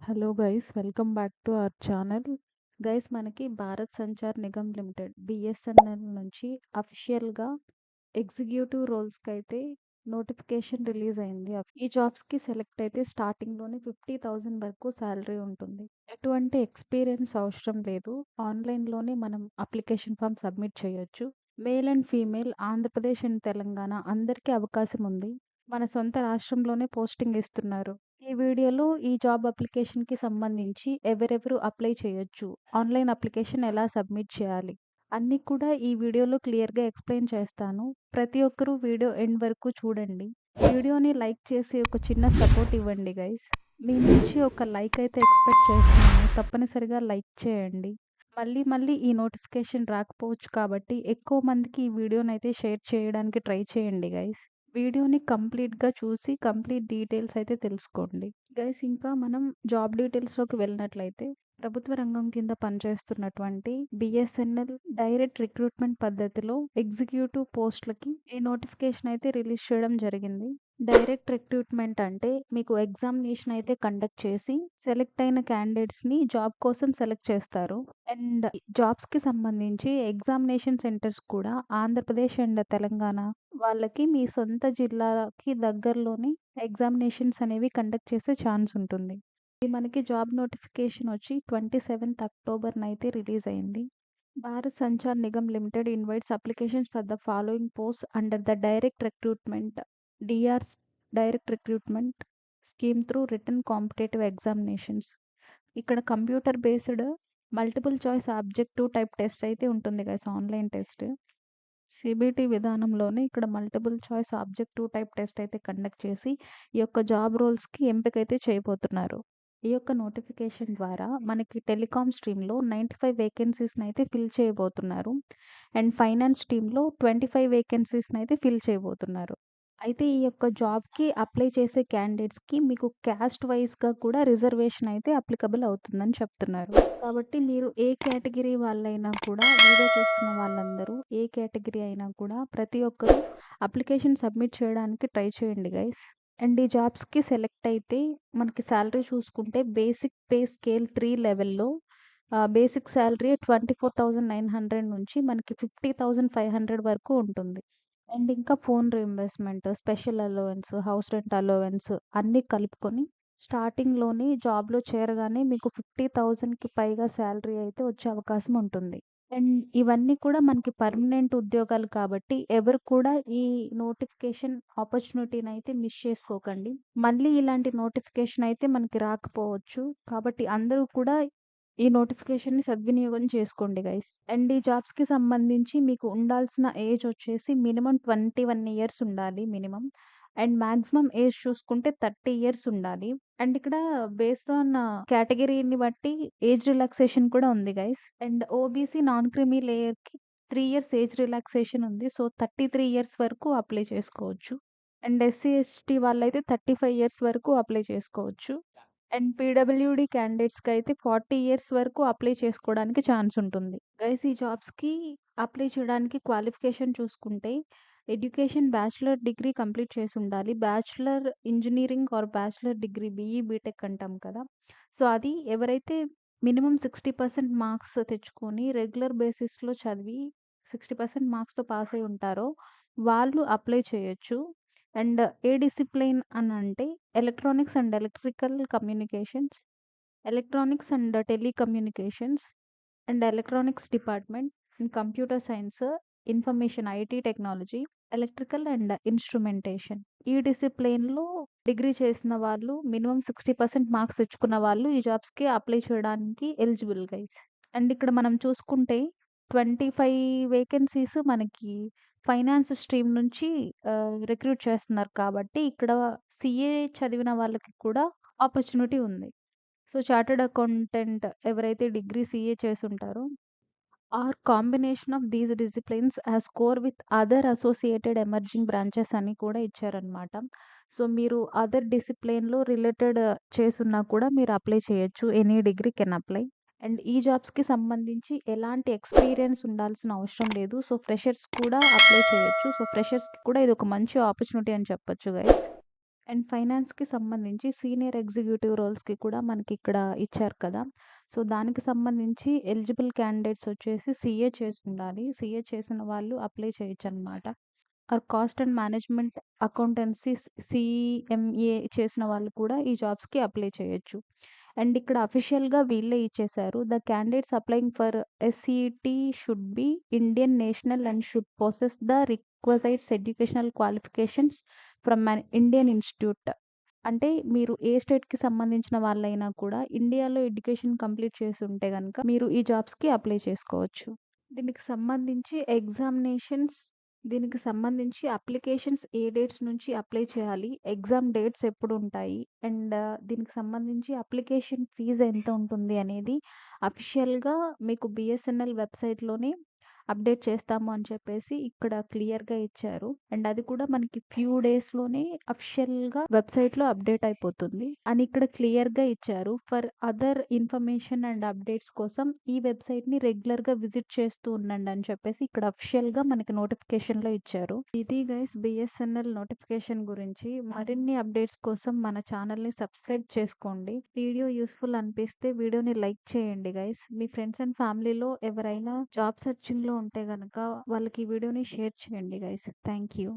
Hello guys, welcome back to our channel. Guys, మనకి Bharat Sanchar Nigam limited BSNL నుంచి అఫీషియల్గా executive రోల్స్కి అయితే నోటిఫికేషన్ రిలీజ్ అయింది. ఈ జాబ్స్కి సెలెక్ట్ అయితే స్టార్టింగ్లోనే 50,000 వరకు శాలరీ ఉంటుంది. ఎటువంటి ఎక్స్పీరియన్స్ అవసరం లేదు. ఆన్లైన్లోనే మనం అప్లికేషన్ ఫామ్ సబ్మిట్ చేయొచ్చు. Male and female, Andhra Pradesh and Telangana అందరికీ అవకాశం ఉంది. మన సొంత రాష్ట్రంలోనే పోస్టింగ్ ఇస్తున్నారు. ఈ వీడియోలో ఈ జాబ్ అప్లికేషన్‌కి సంబంధించి ఎవరెవరు అప్లై చేయొచ్చు, ఆన్‌లైన్ అప్లికేషన్ ఎలా సబ్మిట్ చేయాలి, అన్నీ కూడా ఈ వీడియోలో క్లియర్‌గా ఎక్స్‌ప్లెయిన్ చేస్తాను. ప్రతి ఒక్కరూ వీడియో ఎండ్ వరకు చూడండి. వీడియోని లైక్ చేసి ఒక చిన్న సపోర్ట్ ఇవ్వండి గైస్. మీ నుంచి ఒక లైక్ అయితే ఎక్స్‌పెక్ట్ చేస్తున్నాను. తప్పనిసరిగా లైక్ చేయండి. మళ్ళీ మళ్ళీ ఈ నోటిఫికేషన్ రాకపోవచ్చు కాబట్టి ఎక్కువ మందికి ఈ వీడియోనైతే షేర్ చేయడానికి ట్రై చేయండి గైస్. వీడియోని కంప్లీట్‌గా చూసి కంప్లీట్ డీటెయిల్స్ అయితే తెలుసుకోండి. గైస్, ఇంకా మనం జాబ్ డీటెయిల్స్‌లోకి వెళ్ళినట్లయితే ప్రభుత్వ రంగం కింద పనిచేస్తున్నటువంటి బిఎస్ఎన్ఎల్ డైరెక్ట్ రిక్రూట్మెంట్ పద్ధతిలో ఎగ్జిక్యూటివ్ పోస్టులకి ఈ నోటిఫికేషన్ అయితే రిలీజ్ చేయడం జరిగింది. డైరెక్ట్ రిక్రూట్మెంట్ అంటే మీకు ఎగ్జామినేషన్ అయితే కండక్ట్ చేసి సెలెక్ట్ అయిన క్యాండిడేట్స్‌ని జాబ్ కోసం సెలెక్ట్ చేస్తారు. అండ్ జాబ్స్‌కి సంబంధించి ఎగ్జామినేషన్ సెంటర్స్ కూడా ఆంధ్రప్రదేశ్ అండ్ తెలంగాణ వాళ్ళకి మీ సొంత జిల్లాకి దగ్గరలోనే ఎగ్జామినేషన్స్ అనేవి కండక్ట్ చేసే ఛాన్స్ ఉంటుంది. ఇది మనకి జాబ్ నోటిఫికేషన్ వచ్చి 27th అక్టోబర్‌న అయితే రిలీజ్ అయింది. Bharat Sanchar Nigam limited invites applications for the following post under the DRs direct recruitment scheme through written competitive examinations. ఇక్కడ computer based multiple choice objective type test అయితే ఉంటుంది గైస్, ఆన్లైన్ టెస్ట్. సిబిటి విధానంలోనే ఇక్కడ multiple choice objective type test అయితే conduct చేసి ఈ యొక్క job రోల్స్‌కి ఎంపికైతే చేయబోతున్నారు. ఈ యొక్క నోటిఫికేషన్ ద్వారా మనకి టెలికాం స్ట్రీమ్‌లో 95 వేకెన్సీస్‌ని అయితే ఫిల్ చేయబోతున్నారు. అండ్ ఫైనాన్స్ స్ట్రీమ్‌లో 25 వేకెన్సీస్‌ని అయితే ఫిల్ చేయబోతున్నారు. అయితే ఈ యొక్క జాబ్‌కి అప్లై చేసే క్యాండిడేట్స్‌కి మీకు క్యాస్ట్ వైస్‌గా కూడా రిజర్వేషన్ అయితే అప్లికబుల్ అవుతుందని చెప్తున్నారు. కాబట్టి మీరు ఏ కేటగిరీ వాళ్ళైనా కూడా, వీడియో చూస్తున్న వాళ్ళందరూ ఏ కేటగిరీ అయినా కూడా ప్రతి ఒక్కరూ అప్లికేషన్ సబ్మిట్ చేయడానికి ట్రై చేయండి గైస్. అండ్ ఈ జాబ్స్‌కి సెలెక్ట్ అయితే మనకి సాలరీ చూసుకుంటే బేసిక్ పే స్కేల్ 3 లెవెల్‌లో బేసిక్ సాలరీ 24,900 నుంచి మనకి 50,500 వరకు ఉంటుంది. అండ్ ఇంకా phone reimbursement, special allowance, house rent allowance అన్నీ కలుపుకొని స్టార్టింగ్‌లోనే జాబ్‌లో చేరగానే మీకు 50,000కి పైగా సాలరీ అయితే వచ్చే అవకాశం ఉంటుంది. అండ్ ఇవన్నీ కూడా మనకి పర్మనెంట్ ఉద్యోగాలు కాబట్టి ఎవరు కూడా ఈ నోటిఫికేషన్ ఆపర్చునిటీనైతే మిస్ చేసుకోకండి. మళ్ళీ ఇలాంటి నోటిఫికేషన్ అయితే మనకి రాకపోవచ్చు. కాబట్టి అందరూ కూడా ఈ నోటిఫికేషన్‌ని సద్వినియోగం చేసుకోండి గైస్. అండ్ ఈ జాబ్స్‌కి సంబంధించి మీకు ఉండాల్సిన ఏజ్ వచ్చేసి మినిమమ్ 21 ఇయర్స్ ఉండాలి మినిమమ్. అండ్ మాక్సిమం ఏజ్ చూసుకుంటే 30 ఇయర్స్ ఉండాలి. అండ్ ఇక్కడ బేస్డ్ ఆన్ కేటగిరీని బట్టి ఏజ్ రిలాక్సేషన్ కూడా ఉంది guys. And OBC non creamy లేయర్‌కి 3 ఇయర్స్ ఏజ్ రిలాక్సేషన్ ఉంది. సో 33 ఇయర్స్ వరకు అప్లై చేసుకోవచ్చు. అండ్ ఎస్సీ, ఎస్టీ వాళ్ళైతే 35 ఇయర్స్ వరకు అప్లై చేసుకోవచ్చు. అండ్ పీడబ్ల్యూడీ క్యాండిడేట్స్‌కైతే 40 ఇయర్స్ వరకు అప్లై చేసుకోవడానికి ఛాన్స్ ఉంటుంది. గైస్, ఈ జాబ్స్‌కి అప్లై చేయడానికి క్వాలిఫికేషన్ చూసుకుంటే ఎడ్యుకేషన్ బ్యాచిలర్ డిగ్రీ కంప్లీట్ చేసి ఉండాలి. Bachelor engineering or bachelor degree BE, BTech అంటాం కదా! సో, అది ఎవరైతే మినిమమ్ 60% మార్క్స్ తెచ్చుకొని రెగ్యులర్ బేసిస్‌లో చదివి 60% మార్క్స్‌తో పాస్ అయ్యి ఉంటారో వాళ్ళు అప్లై చేయొచ్చు. అండ్ ఏ డిసిప్లిన్ అనంటే electronics and electrical communications, electronics and telecommunications, and electronics department, and computer science, information IT technology, electrical and instrumentation. ఈ డిసిప్లిన్‌లో డిగ్రీ చేసిన వాళ్ళు మినిమమ్ 60% మార్క్స్ తెచ్చుకున్న వాళ్ళు ఈ జాబ్స్‌కి అప్లై చేయడానికి ఎలిజిబుల్ గైస్. అండ్ ఇక్కడ మనం చూసుకుంటే 25 వేకెన్సీస్ మనకి ఫైనాన్స్ స్ట్రీమ్ నుంచి రిక్రూట్ చేస్తున్నారు కాబట్టి ఇక్కడ సీఏ చదివిన వాళ్ళకి కూడా ఆపర్చునిటీ ఉంది. సో, చార్టర్డ్ అకౌంటెంట్ ఎవరైతే డిగ్రీ సీఏ చేసుంటారో or combination of these disciplines as core with other associated emerging branches అని కూడా ఇచ్చారనమాట. సో, మీరు అదర్ డిసిప్లిన్‌లో రిలేటెడ్ చేసున్నా కూడా మీరు అప్లై చేయొచ్చు. Any degree can apply. And ఈ జాబ్స్‌కి సంబంధించి ఎలాంటి ఎక్స్‌పీరియన్స్ ఉండాల్సిన అవసరం లేదు. సో, ఫ్రెషర్స్ కూడా అప్లై చేయొచ్చు. సో, ఫ్రెషర్స్‌కి కూడా ఇదొక మంచి ఆపర్చునిటీ అని చెప్పొచ్చు గైస్. అండ్ ఫైనాన్స్‌కి సంబంధించి సీనియర్ ఎగ్జిక్యూటివ్ రోల్స్‌కి కూడా మనకిక్కడ ఇచ్చారు కదా! సో, దానికి సంబంధించి ఎలిజిబుల్ క్యాండిడేట్స్ వచ్చేసి సీఏ చేసుండాలి. సీఏ చేసిన వాళ్ళు అప్లై చేయొచ్చనమాట. Or cost and management accountancy CMA చేసిన వాళ్ళు కూడా ఈ జాబ్స్‌కి అప్లై చేయొచ్చు. అండ్ ఇక్కడ అఫీషియల్‌గా వీళ్ళే ఇచ్చేశారు. The candidates applying for SET should be Indian national and should possess the requisite educational qualifications from an Indian institute. అంటే మీరు ఏ స్టేట్‌కి సంబంధించిన వాళ్ళైనా కూడా ఇండియాలో ఎడ్యుకేషన్ కంప్లీట్ చేసుంటే గనక మీరు ఈ జాబ్స్‌కి అప్లై చేసుకోవచ్చు. దీనికి సంబంధించి ఎగ్జామినేషన్స్ దీనికి సంబంధించి అప్లికేషన్స్ ఏ డేట్స్ నుంచి అప్లై చేయాలి? ఎగ్జామ్ డేట్స్ ఎప్పుడుంటాయి? అండ్ దీనికి సంబంధించి అప్లికేషన్ ఫీజ్ ఎంత ఉంటుంది అనేది అఫీషియల్‌గా మీకు బీఎస్ఎన్ఎల్ వెబ్‌సైట్‌లోనే అప్డేట్ చేస్తాము అని చెప్పేసి ఇక్కడ క్లియర్‌గా ఇచ్చారు. అండ్ అది కూడా మనకి ఫ్యూ డేస్‌లోనే అఫీషియల్‌గా వెబ్‌సైట్‌లో అప్డేట్ అయిపోతుంది. అని ఇక్కడ క్లియర్‌గా ఇచ్చారు. For other information and updates కోసం ఈ వెబ్‌సైట్‌ని రెగ్యులర్‌గా విజిట్ చేస్తూ ఉండండి అని చెప్పేసి ఇక్కడ అఫీషియల్‌గా మనకి నోటిఫికేషన్‌లో ఇచ్చారు. ఇది గైస్ బీఎస్ఎన్ఎల్ నోటిఫికేషన్ గురించి. మరిన్ని అప్డేట్స్ కోసం మన ఛానల్‌ని సబ్స్క్రైబ్ చేసుకోండి. వీడియో యూజ్‌ఫుల్ అనిపిస్తే వీడియోని లైక్ చేయండి గైస్. మీ ఫ్రెండ్స్ అండ్ ఫ్యామిలీలో ఎవరైనా జాబ్ సెర్చింగ్‌లో ఉంటే గనక వాళ్ళకి ఈ వీడియోని షేర్ చేయండి గైస్. Thank you.